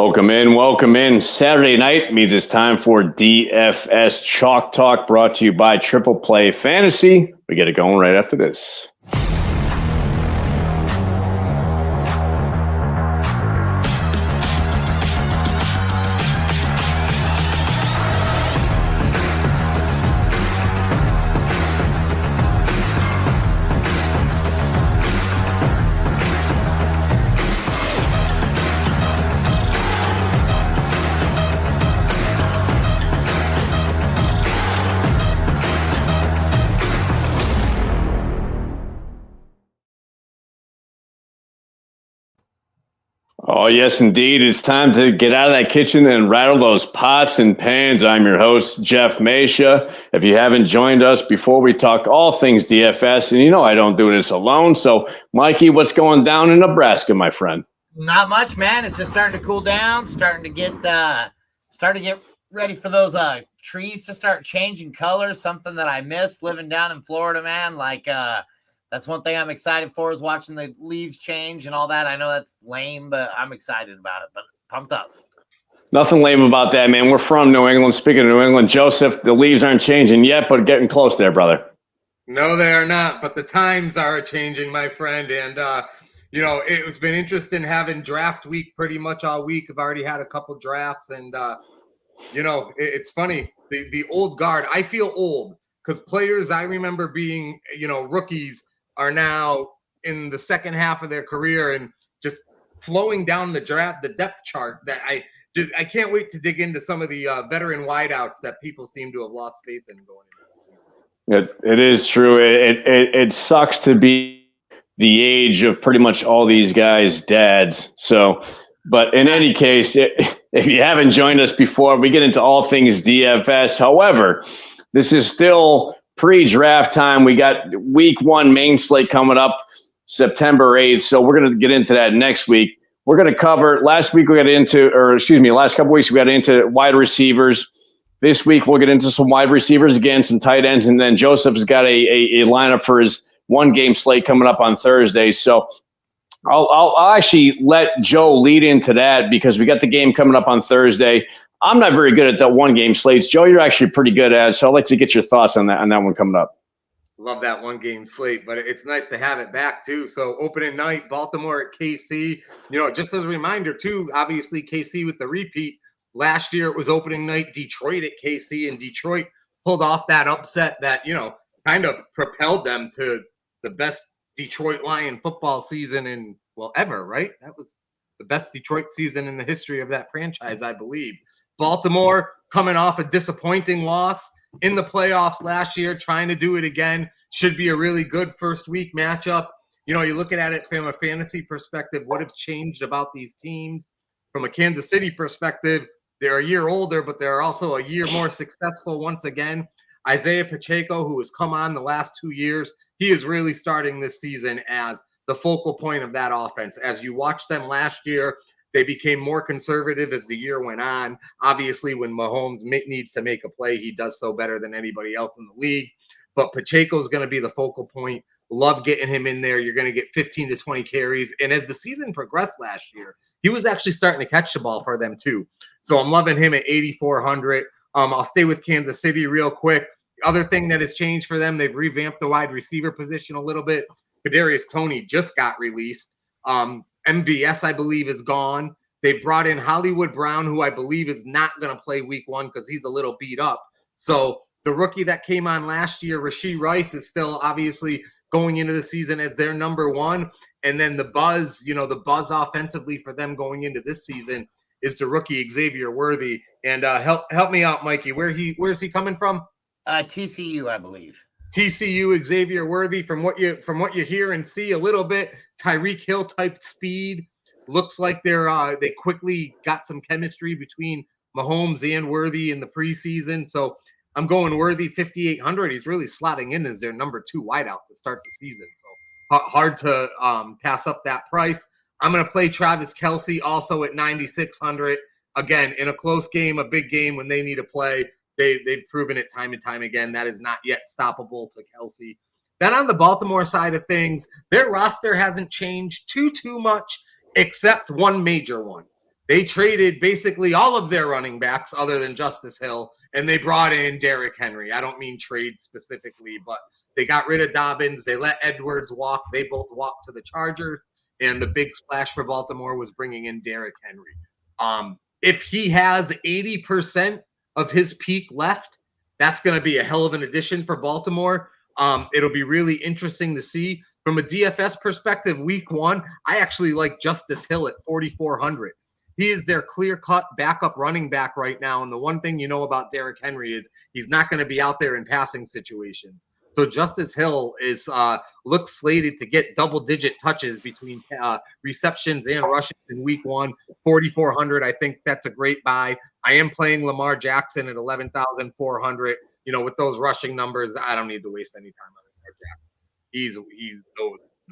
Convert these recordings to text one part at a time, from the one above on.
Welcome in. Saturday night means it's time for DFS Chalk Talk, brought to you by Triple Play Fantasy. We get it going right after this. Oh, yes, indeed. It's time to get out of that kitchen and rattle those pots and pans. I'm your host, Jeff Mesha. If you haven't joined us before, we talk all things DFS, and you know I don't do this alone. So, Mikey, what's going down in Nebraska, my friend? Not much, man. It's just starting to cool down, starting to get ready for those trees to start changing colors, something that I missed living down in Florida, man. That's one thing I'm excited for, is watching the leaves change and all that. I know that's lame, but I'm excited about it, but pumped up. Nothing lame about that, man. We're from New England. Speaking of New England, Joseph, the leaves aren't changing yet, but getting close there, brother. No, they are not, but the times are changing, my friend. And, it's been interesting having draft week pretty much all week. I've already had a couple drafts, and, it's funny. The old guard, I feel old because players I remember being, rookies are now in the second half of their career and just flowing down the depth chart that I can't wait to dig into some of the veteran wideouts that people seem to have lost faith in going into the season. It is true. It sucks to be the age of pretty much all these guys' dads. So, but in any case, if you haven't joined us before, we get into all things DFS. However, this is still pre-draft time. We got week one main slate coming up September 8th. So we're going to get into that next week. We're going to cover, last couple weeks, we got into wide receivers. This week, we'll get into some wide receivers again, some tight ends, and then Joseph's got a lineup for his one-game slate coming up on Thursday. So I'll actually let Joe lead into that because we got the game coming up on Thursday. I'm not very good at the one-game slates. Joe, you're actually pretty good at it, so I'd like to get your thoughts on that one coming up. Love that one-game slate, but it's nice to have it back, too. So opening night, Baltimore at KC. Just as a reminder, too, obviously KC with the repeat. Last year it was opening night, Detroit at KC, and Detroit pulled off that upset that, kind of propelled them to the best Detroit Lion football season ever, right? That was the best Detroit season in the history of that franchise, I believe. Baltimore coming off a disappointing loss in the playoffs last year, trying to do it again. Should be a really good first week matchup. You're looking at it from a fantasy perspective. What has changed about these teams? From a Kansas City perspective, they're a year older, but they're also a year more successful once again. Isaiah Pacheco, who has come on the last 2 years, he is really starting this season as the focal point of that offense. As you watch them last year, they became more conservative as the year went on. Obviously, when Mahomes needs to make a play, he does so better than anybody else in the league. But Pacheco is going to be the focal point. Love getting him in there. You're going to get 15 to 20 carries. And as the season progressed last year, he was actually starting to catch the ball for them too. So I'm loving him at 8,400. I'll stay with Kansas City real quick. Other thing that has changed for them, they've revamped the wide receiver position a little bit. Kadarius Toney just got released. MVS, I believe, is gone. They brought in Hollywood Brown, who I believe is not going to play week one because he's a little beat up. So the rookie that came on last year, Rashee Rice, is still obviously going into the season as their number one. And then the buzz offensively for them going into this season is the rookie Xavier Worthy. And help me out, Mikey. Where's he coming from? TCU, I believe. TCU, Xavier Worthy, from what you hear and see a little bit, Tyreek Hill type speed. Looks like they quickly got some chemistry between Mahomes and Worthy in the preseason. So I'm going Worthy 5,800. He's really slotting in as their number 2 wideout to start the season. So hard to pass up that price. I'm going to play Travis Kelce also at 9,600. Again, in a close game, a big game when they need to play. They've proven it time and time again. That is not yet stoppable to Kelce. Then on the Baltimore side of things, their roster hasn't changed too much, except one major one. They traded basically all of their running backs other than Justice Hill, and they brought in Derrick Henry. I don't mean trade specifically, but they got rid of Dobbins. They let Edwards walk. They both walked to the Chargers, and the big splash for Baltimore was bringing in Derrick Henry. If he has 80% of his peak left, that's going to be a hell of an addition for Baltimore. It'll be really interesting to see. From a DFS perspective, week 1, I actually like Justice Hill at 4,400. He is their clear-cut backup running back right now, and the one thing you know about Derrick Henry is he's not going to be out there in passing situations. So Justice Hill is looks slated to get double-digit touches between receptions and rushes in week 1. 4,400, I think that's a great buy. I am playing Lamar Jackson at 11,400. With those rushing numbers, I don't need to waste any time on Lamar Jackson. He's the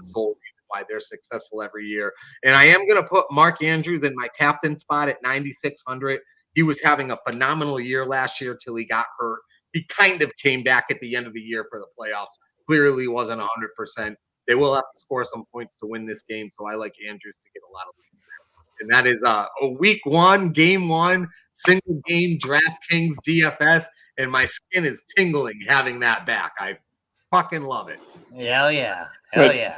sole reason why they're successful every year. And I am going to put Mark Andrews in my captain spot at 9,600. He was having a phenomenal year last year till he got hurt. He kind of came back at the end of the year for the playoffs. Clearly wasn't 100%. They will have to score some points to win this game, so I like Andrews to get a lot of leads there. And that is a week 1, game 1, single game DraftKings DFS, and my skin is tingling having that back. I fucking love it. Hell yeah. Hell yeah.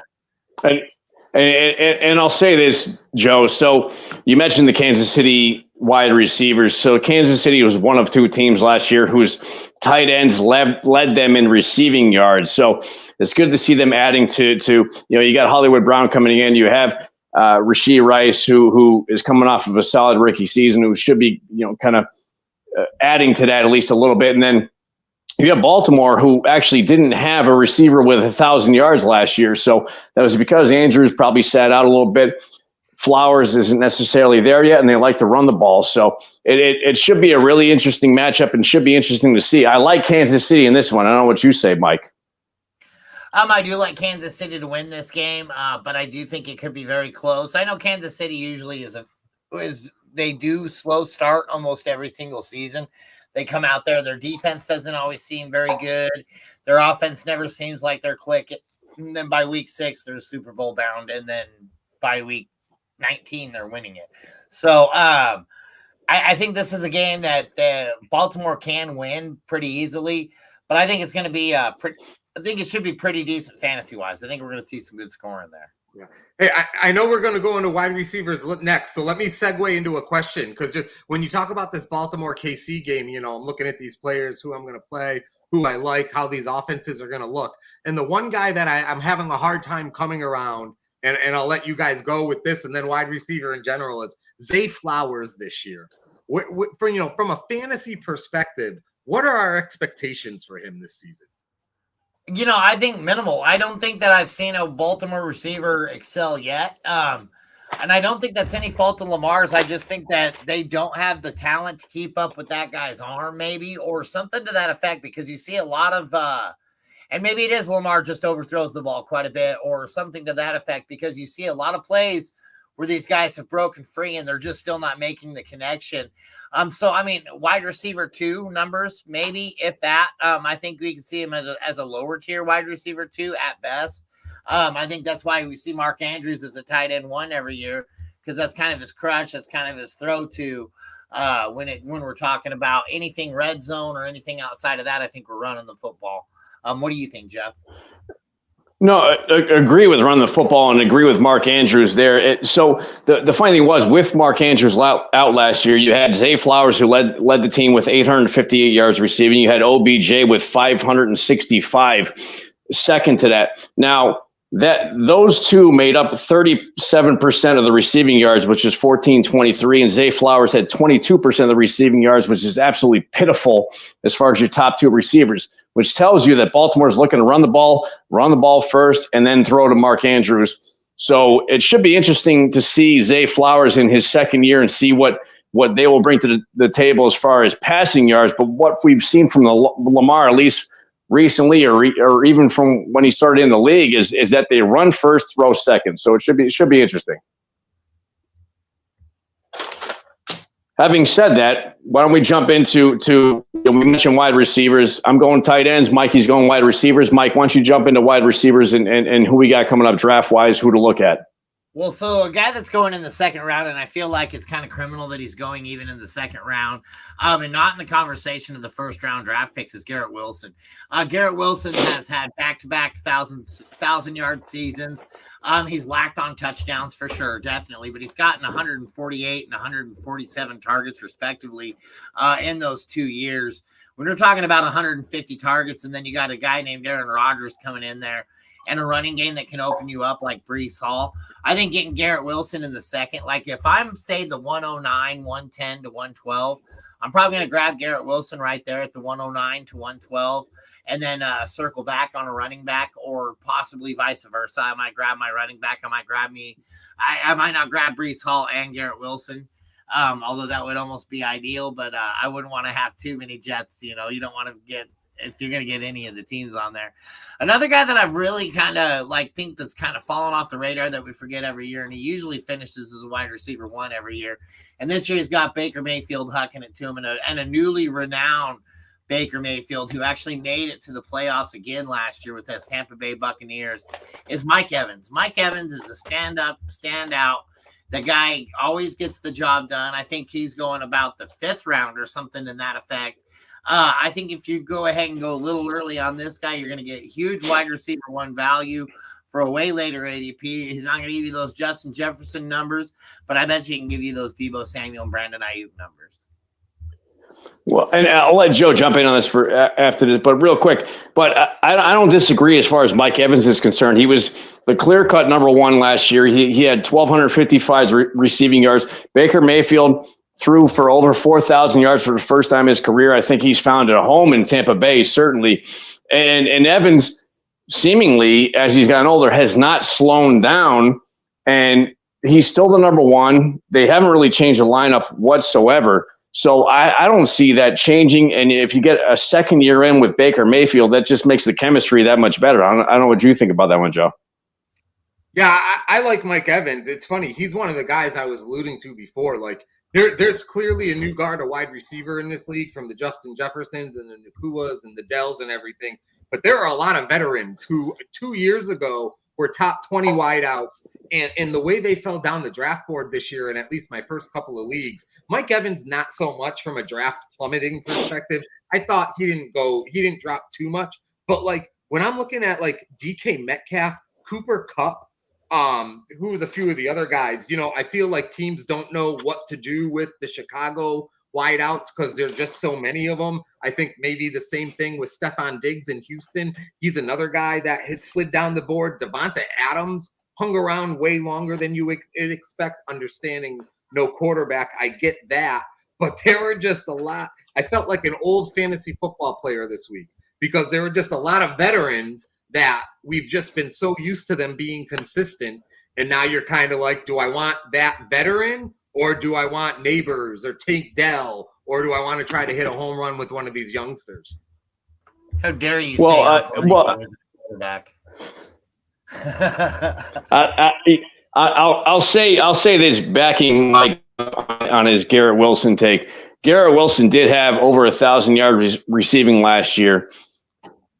And I'll say this, Joe. So you mentioned the Kansas City wide receivers. So Kansas City was one of 2 teams last year whose tight ends led them in receiving yards. So it's good to see them adding to you got Hollywood Brown coming in. You have Rashee Rice, who is coming off of a solid rookie season, who should be kind of adding to that at least a little bit. And then you have Baltimore, who actually didn't have a receiver with 1,000 yards last year. So that was because Andrews probably sat out a little bit. Flowers isn't necessarily there yet, and they like to run the ball. So it should be a really interesting matchup and should be interesting to see. I like Kansas City in this one. I don't know what you say, Mike. I do like Kansas City to win this game, but I do think it could be very close. I know Kansas City usually they do slow start almost every single season. They come out there, their defense doesn't always seem very good. Their offense never seems like they're clicking. And then by week 6, they're Super Bowl bound. And then by week 19, they're winning it. So I think this is a game that Baltimore can win pretty easily. But I think it's going to be I think it should be pretty decent fantasy-wise. I think we're going to see some good scoring there. Yeah. Hey, I know we're going to go into wide receivers next, so let me segue into a question, because just when you talk about this Baltimore KC game, I'm looking at these players, who I'm going to play, who I like, how these offenses are going to look. And the one guy that I'm having a hard time coming around, and I'll let you guys go with this, and then wide receiver in general, is Zay Flowers this year. From a fantasy perspective, what are our expectations for him this season? I think minimal. I don't think that I've seen a Baltimore receiver excel yet. And I don't think that's any fault of Lamar's. I just think that they don't have the talent to keep up with that guy's arm, maybe, or something to that effect, because you see a lot of and maybe it is Lamar just overthrows the ball quite a bit or something to that effect, because you see a lot of plays where these guys have broken free and they're just still not making the connection. So, wide receiver 2 numbers, maybe, if that. I think we can see him as a lower tier wide receiver 2 at best. I think that's why we see Mark Andrews as a tight end 1 every year, because that's kind of his crutch. That's kind of his throw to when we're talking about anything red zone or anything outside of that. I think we're running the football. What do you think, Jeff? No, I agree with run the football and agree with Mark Andrews there. So the funny thing was, with Mark Andrews out last year, you had Zay Flowers, who led the team with 858 yards receiving. You had OBJ with 565, second to that. Now, those two made up 37% of the receiving yards, which is 1423, and Zay Flowers had 22% of the receiving yards, which is absolutely pitiful as far as your top 2 receivers, which tells you that Baltimore's looking to run the ball first, and then throw to Mark Andrews. So it should be interesting to see Zay Flowers in his second year and see what they will bring to the table as far as passing yards. But what we've seen from Lamar, at least recently, or even from when he started in the league, is that they run first, throw second. So it should be interesting. Having said that, why don't we jump into we mentioned wide receivers. I'm going tight ends. Mikey's going wide receivers. Mike, why don't you jump into wide receivers and who we got coming up draft wise, who to look at? Well, so a guy that's going in the second round, and I feel like it's kind of criminal that he's going even in the second round, and not in the conversation of the first round draft picks, is Garrett Wilson. Garrett Wilson has had back-to-back thousand-yard seasons. He's lacked on touchdowns for sure, definitely, but he's gotten 148 and 147 targets respectively in those 2 years. When we're talking about 150 targets, and then you got a guy named Aaron Rodgers coming in there, and a running game that can open you up like Breece Hall, I think getting Garrett Wilson in the second, like if I'm, say, the 109, 110 to 112, I'm probably going to grab Garrett Wilson right there at the 109 to 112 and then circle back on a running back, or possibly vice versa. I might grab my running back. I might not grab Breece Hall and Garrett Wilson, although that would almost be ideal, but I wouldn't want to have too many Jets. You don't want to get, if you're going to get any of the teams on there. Another guy that I've really kind of think that's kind of fallen off the radar that we forget every year, and he usually finishes as a wide receiver 1 every year. And this year he's got Baker Mayfield hucking it to him, and a newly renowned Baker Mayfield, who actually made it to the playoffs again last year with his Tampa Bay Buccaneers, is Mike Evans. Mike Evans is a standout. The guy always gets the job done. I think he's going about the 5th round or something in that effect. I think if you go ahead and go a little early on this guy, you're going to get huge wide receiver 1 value for a way later ADP. He's not going to give you those Justin Jefferson numbers, but I bet you he can give you those Deebo Samuel and Brandon Ayuk numbers. Well, and I'll let Joe jump in on this for after this, but real quick. But I don't disagree as far as Mike Evans is concerned. He was the clear-cut number 1 last year. He had 1,255 receiving yards. Baker Mayfield threw for over 4,000 yards for the first time in his career. I think he's found a home in Tampa Bay, certainly. And Evans, seemingly, as he's gotten older, has not slowed down, and he's still the number 1. They haven't really changed the lineup whatsoever. So I don't see that changing. And if you get a second year in with Baker Mayfield, that just makes the chemistry that much better. I don't know what you think about that one, Joe. Yeah, I like Mike Evans. It's funny. He's one of the guys I was alluding to before. There's clearly a new guard, a wide receiver in this league, from the Justin Jeffersons and the Nakuas and the Dells and everything. But there are a lot of veterans who 2 years ago were top 20 wideouts. And the way they fell down the draft board this year, in at least my first couple of leagues, Mike Evans, not so much from a draft plummeting perspective. I thought he didn't drop too much. But when I'm looking at DK Metcalf, Cooper Kupp, who was a few of the other guys, I feel like teams don't know what to do with the Chicago wideouts because there's just so many of them. I think maybe the same thing with Stephon Diggs in Houston. He's another guy that has slid down the board. Devonta Adams hung around way longer than you would expect, understanding no quarterback. I get that. But there were just a lot. I felt like an old fantasy football player this week because there were just a lot of veterans that we've just been so used to them being consistent. And now you're kind of like, do I want that veteran, or do I want Neighbors or Tank Dell, or do I want to try to hit a home run with one of these youngsters? How dare you quarterback? I'll say this, backing Mike on his Garrett Wilson take. Garrett Wilson did have over 1,000 yards receiving last year.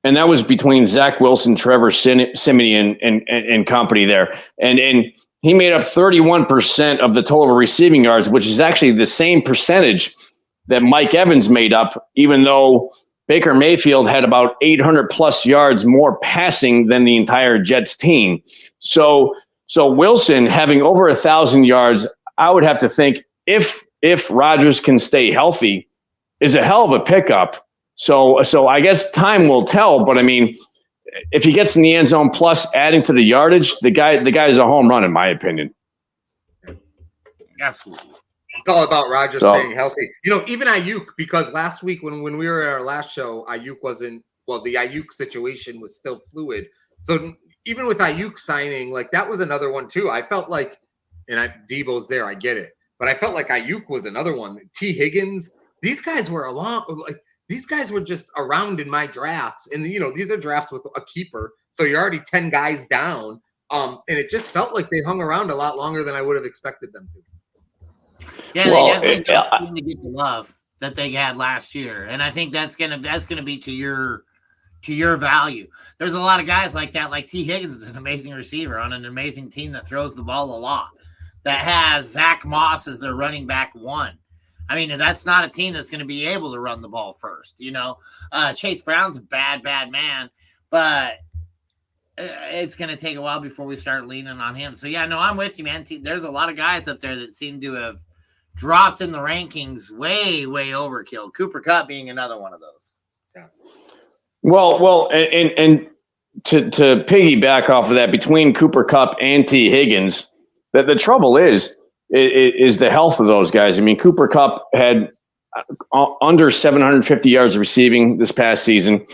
And that was between Zach Wilson, Trevor Simeon, and company there. And he made up 31% of the total receiving yards, which is actually the same percentage that Mike Evans made up, even though Baker Mayfield had about 800 plus yards more passing than the entire Jets team. So Wilson having over 1,000 yards, I would have to think if Rodgers can stay healthy, is a hell of a pickup. So I guess time will tell, but I mean, if he gets in the end zone plus adding to the yardage, the guy is a home run in my opinion. Absolutely. It's all about Rodgers staying healthy. Even Ayuk, because last week when we were at our last show, Ayuk wasn't, the Ayuk situation was still fluid. So even with Ayuk signing, that was another one too. I felt like, and Debo's there, I get it, but I felt like Ayuk was another one. T. Higgins, these guys were these guys were just around in my drafts. And, these are drafts with a keeper. So you're already 10 guys down. And it just felt like they hung around a lot longer than I would have expected them to. Yeah, they definitely don't seem to get the love that they had last year. And I think that's gonna be to your to your value. There's a lot of guys like that, like T. Higgins is an amazing receiver on an amazing team that throws the ball a lot, that has Zach Moss as their running back one. I mean, that's not a team that's going to be able to run the ball first, Chase Brown's a bad man, but it's going to take a while before we start leaning on him. So, yeah, no, I'm with you, man. There's a lot of guys up there that seem to have dropped in the rankings way, way overkill. Cooper Kupp being another one of those. Yeah. Well, and to piggyback off of that, between Cooper Kupp and T. Higgins, the trouble is the health of those guys. I mean, Cooper Kupp had under 750 yards receiving this past season.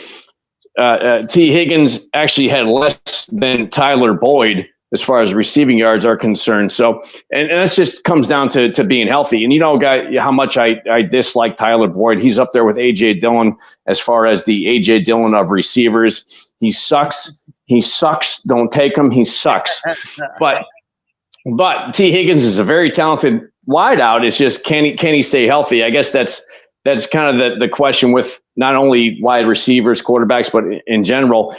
T. Higgins actually had less than Tyler Boyd as far as receiving yards are concerned. So, and that just comes down to being healthy. And guy, how much I dislike Tyler Boyd. He's up there with A.J. Dillon as far as the A.J. Dillon of receivers. He sucks. Don't take him. He sucks. But T. Higgins is a very talented wideout. It's just can he stay healthy? I guess that's kind of the question with not only wide receivers, quarterbacks, but in general.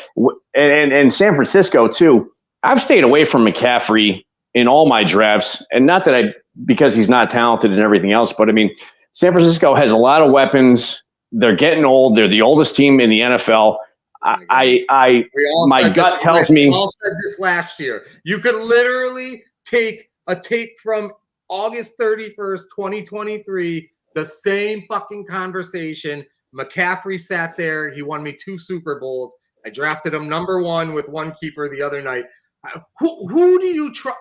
And San Francisco too. I've stayed away from McCaffrey in all my drafts, and not that because he's not talented and everything else, but I mean, San Francisco has a lot of weapons. They're getting old. They're the oldest team in the NFL. My gut tells me. We all said this last year. You could literally take a tape from August 31st, 2023, the same fucking conversation. McCaffrey sat there. He won me 2 Super Bowls. I drafted him number 1 with 1 keeper the other night. Who do you trust?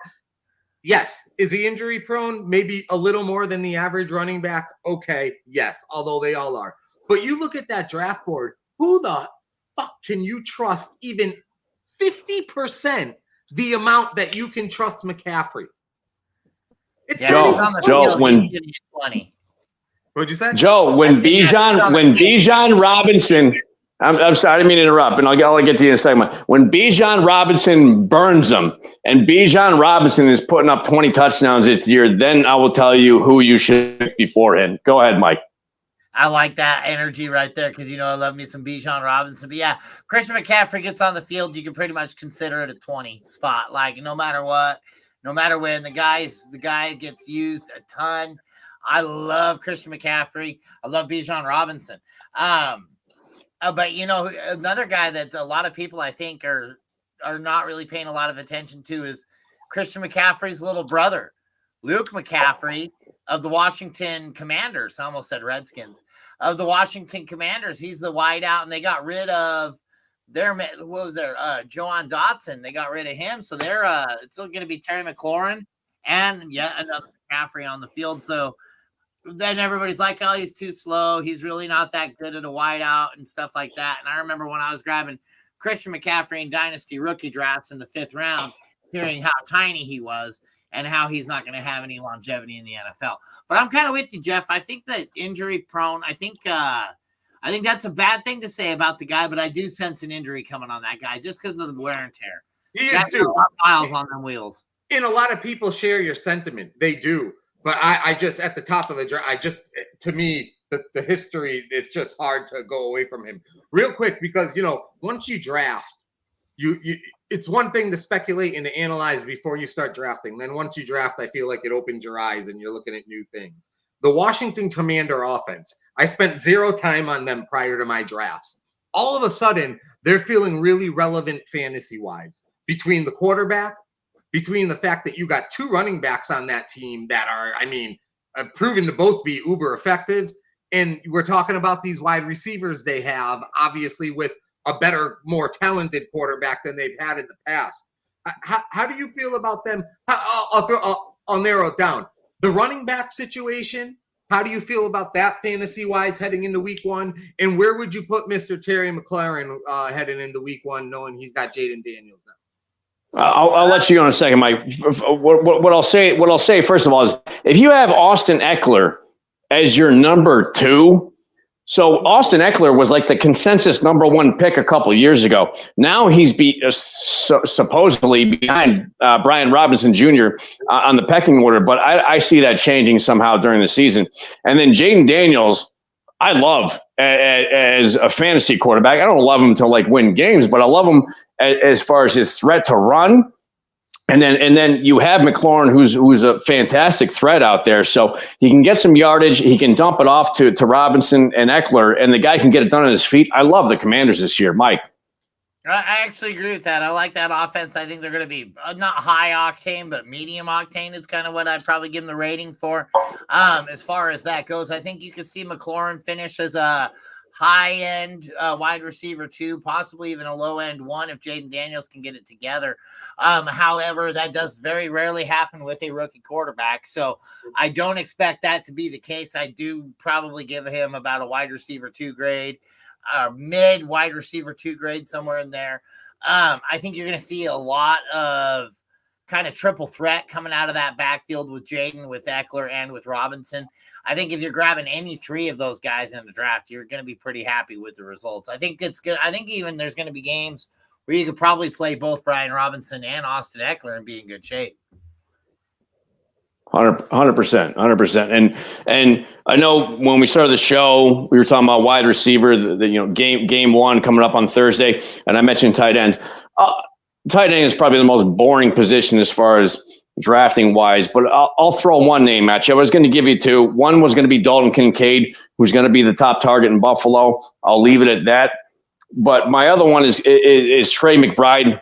Yes. Is he injury prone? Maybe a little more than the average running back? Okay. Yes. Although they all are. But you look at that draft board. Who the fuck can you trust even 50% the amount that you can trust McCaffrey? It's Joe, when 20. What'd you say? Joe, when Bijan Robinson, I'm sorry, I didn't mean to interrupt, and I'll get to you in a second. When Bijan Robinson burns them, and Bijan Robinson is putting up 20 touchdowns this year, then I will tell you who you should pick beforehand. Go ahead, Mike. I like that energy right there because, I love me some Bijan Robinson. But, yeah, Christian McCaffrey gets on the field, you can pretty much consider it a 20 spot. Like, no matter what, no matter when, the guy gets used a ton. I love Christian McCaffrey. I love Bijan Robinson. But, another guy that a lot of people, I think, are not really paying a lot of attention to is Christian McCaffrey's little brother, Luke McCaffrey of the Washington Commanders. I almost said Redskins. Of the Washington Commanders. He's the wideout, and they got rid of Joan Dotson. They got rid of him. So they're it's still going to be Terry McLaurin and yet another McCaffrey on the field. So then everybody's like, oh, he's too slow. He's really not that good at a wideout and stuff like that. And I remember when I was grabbing Christian McCaffrey in Dynasty rookie drafts in the 5th round, hearing how tiny he was and how he's not going to have any longevity in the NFL. But I'm kind of with you, Jeff. I think that injury prone, I think that's a bad thing to say about the guy, but I do sense an injury coming on that guy just because of the wear and tear. He is due. A lot of miles on them wheels. And a lot of people share your sentiment. They do. But I just, at the top of the draft, to me, the history is just hard to go away from him. Real quick, because, once you draft, it's one thing to speculate and to analyze before you start drafting. Then once you draft, I feel like it opens your eyes and you're looking at new things. The Washington Commander offense, I spent 0 time on them prior to my drafts. All of a sudden, they're feeling really relevant fantasy-wise. Between the quarterback, between the fact that you got 2 running backs on that team that are, proven to both be uber effective. And we're talking about these wide receivers they have, obviously with a better, more talented quarterback than they've had in the past. How do you feel about them? I'll narrow it down. The running back situation, how do you feel about that fantasy-wise heading into week 1? And where would you put Mr. Terry McLaurin heading into week 1, knowing he's got Jaden Daniels now? I'll let you go in a second, Mike. What I'll say first of all is if you have Austin Eckler as your number 2, so Austin Eckler was like the consensus number 1 pick a couple of years ago. Now he's supposedly behind Brian Robinson Jr. On the pecking order, but I see that changing somehow during the season. And then Jaden Daniels, I love as a fantasy quarterback. I don't love him to like win games, but I love him as far as his threat to run. And then you have McLaurin, who's a fantastic threat out there. So he can get some yardage. He can dump it off to Robinson and Eckler, and the guy can get it done on his feet. I love the Commanders this year, Mike. I actually agree with that. I like that offense. I think they're going to be not high octane, but medium octane is kind of what I'd probably give them the rating for. As far as that goes, I think you could see McLaurin finish as a high-end wide receiver 2, possibly even a low-end 1 if Jaden Daniels can get it together. However, that does very rarely happen with a rookie quarterback, so I don't expect that to be the case. I do probably give him about a wide receiver 2 grade, mid wide receiver 2 grade, somewhere in there. I think you're going to see a lot of kind of triple threat coming out of that backfield with Jaden, with Eckler, and with Robinson. I think if you're grabbing any 3 of those guys in the draft, you're going to be pretty happy with the results. I think it's good. I think even there's going to be games where you could probably play both Brian Robinson and Austin Eckler and be in good shape. 100%. And I know when we started the show, we were talking about wide receiver, game 1 coming up on Thursday, and I mentioned tight end. Tight end is probably the most boring position as far as drafting wise, but I'll throw one name at you. I was going to give you 2. One was going to be Dalton Kincaid, who's going to be the top target in Buffalo. I'll leave it at that. But my other one is Trey McBride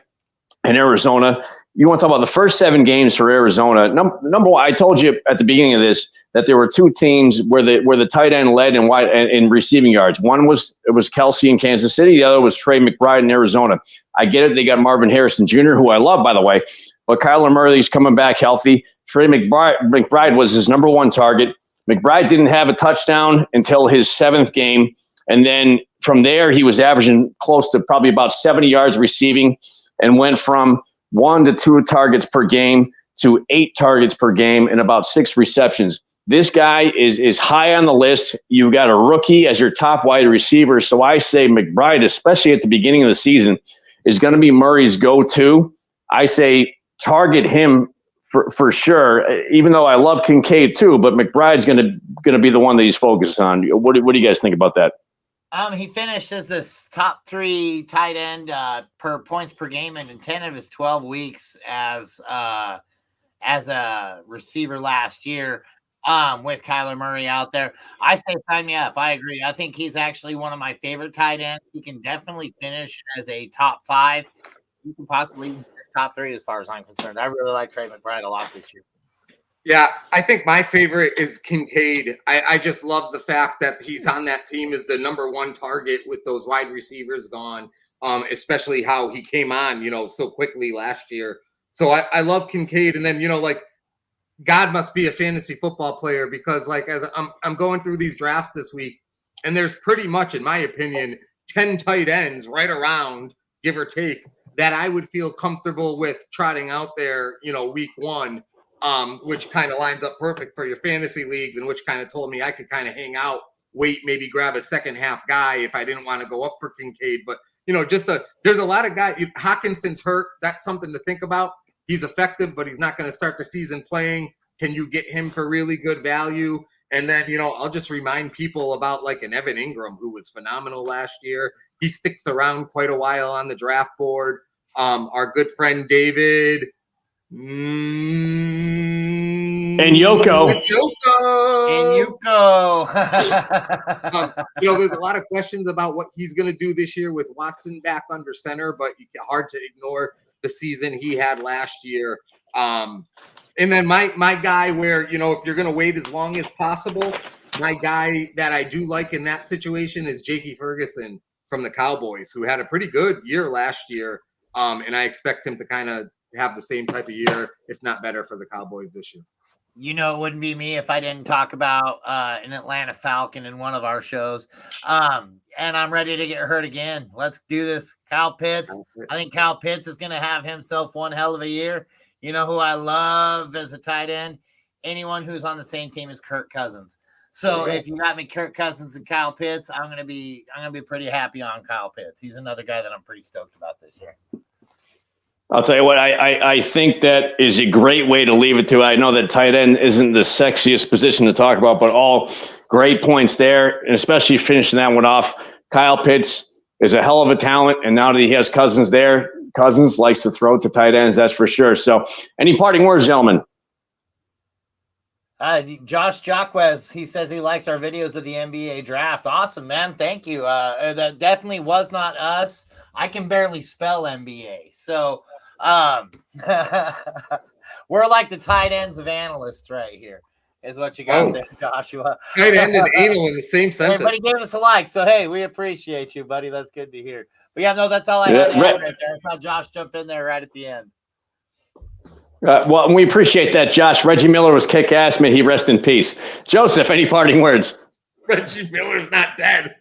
in Arizona. You want to talk about the first 7 games for Arizona? Number one, I told you at the beginning of this that there were 2 teams where the tight end led in receiving yards. One was Kelsey in Kansas City. The other was Trey McBride in Arizona. I get it. They got Marvin Harrison Jr., who I love, by the way. But Kyler Murray's coming back healthy. Trey McBride was his number 1 target. McBride didn't have a touchdown until his 7th game. And then from there, he was averaging close to probably about 70 yards receiving and went from 1 to 2 targets per game to 8 targets per game and about 6 receptions. This guy is high on the list. You've got a rookie as your top wide receiver. So I say McBride, especially at the beginning of the season, is going to be Murray's go-to. I say target him for sure, even though I love Kincaid too, but McBride's going to be the one that he's focused on. What do you guys think about that? He finished as the top 3 tight end per points per game in 10 of his 12 weeks as a receiver last year with Kyler Murray out there. I say sign me up. I agree. I think he's actually one of my favorite tight ends. He can definitely finish as a top 5. You can possibly even top 3 as far as I'm concerned. I really like Trey McBride a lot this year. Yeah, I think my favorite is Kincaid. I just love the fact that he's on that team as the number 1 target with those wide receivers gone, especially how he came on, so quickly last year. So I love Kincaid. And then, God must be a fantasy football player because, as I'm going through these drafts this week, and there's pretty much, in my opinion, 10 tight ends right around, give or take, that I would feel comfortable with trotting out there, week 1. Which kind of lines up perfect for your fantasy leagues and which kind of told me I could kind of hang out, wait, maybe grab a second half guy if I didn't want to go up for Kincaid. But, there's a lot of guys. Hawkinson's hurt. That's something to think about. He's effective, but he's not going to start the season playing. Can you get him for really good value? And then, I'll just remind people about an Evan Ingram, who was phenomenal last year. He sticks around quite a while on the draft board. Our good friend David and Yoko. There's a lot of questions about what he's going to do this year with Watson back under center, but hard to ignore the season he had last year. And then my guy where, if you're going to wait as long as possible, my guy that I do like in that situation is Jakey Ferguson from the Cowboys, who had a pretty good year last year. And I expect him to kind of have the same type of year, if not better, for the Cowboys this year. It wouldn't be me if I didn't talk about an Atlanta Falcon in one of our shows. And I'm ready to get hurt again. Let's do this. Kyle Pitts. I think Kyle Pitts is going to have himself one hell of a year. You know who I love as a tight end? Anyone who's on the same team as Kirk Cousins. So if you got me Kirk Cousins and Kyle Pitts, I'm gonna be pretty happy on Kyle Pitts. He's another guy that I'm pretty stoked about this year. I'll tell you what, I think that is a great way to leave it to. I know that tight end isn't the sexiest position to talk about, but all Great points there, and especially finishing that one off. Kyle Pitts is a hell of a talent, and now that he has Cousins there, Cousins likes to throw to tight ends, that's for sure. So any parting words, gentlemen? Josh Jacquez, he says he likes our videos of the NBA draft. Awesome, man. Thank you. That definitely was not us. I can barely spell NBA. So we're like the tight ends of analysts right here, is what you got there, Joshua. Tight end and anal in the same sentence. Hey, but he gave us a like. So, hey, we appreciate you, buddy. That's good to hear. But yeah, no, that's all I had to add right there. That's how Josh jumped in there right at the end. Well, we appreciate that, Josh. Reggie Miller was kick-ass. May he rest in peace. Joseph, any parting words? Reggie Miller's not dead.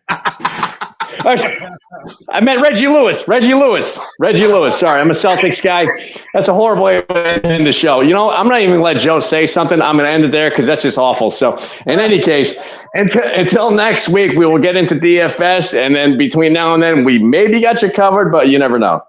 I meant Reggie Lewis. Reggie Lewis. Sorry, I'm a Celtics guy. That's a horrible way to end the show. You know, I'm not even going to let Joe say something. I'm going to end it there because that's just awful. So, in any case, until next week, we will get into DFS. And then between now and then, we maybe got you covered, but you never know.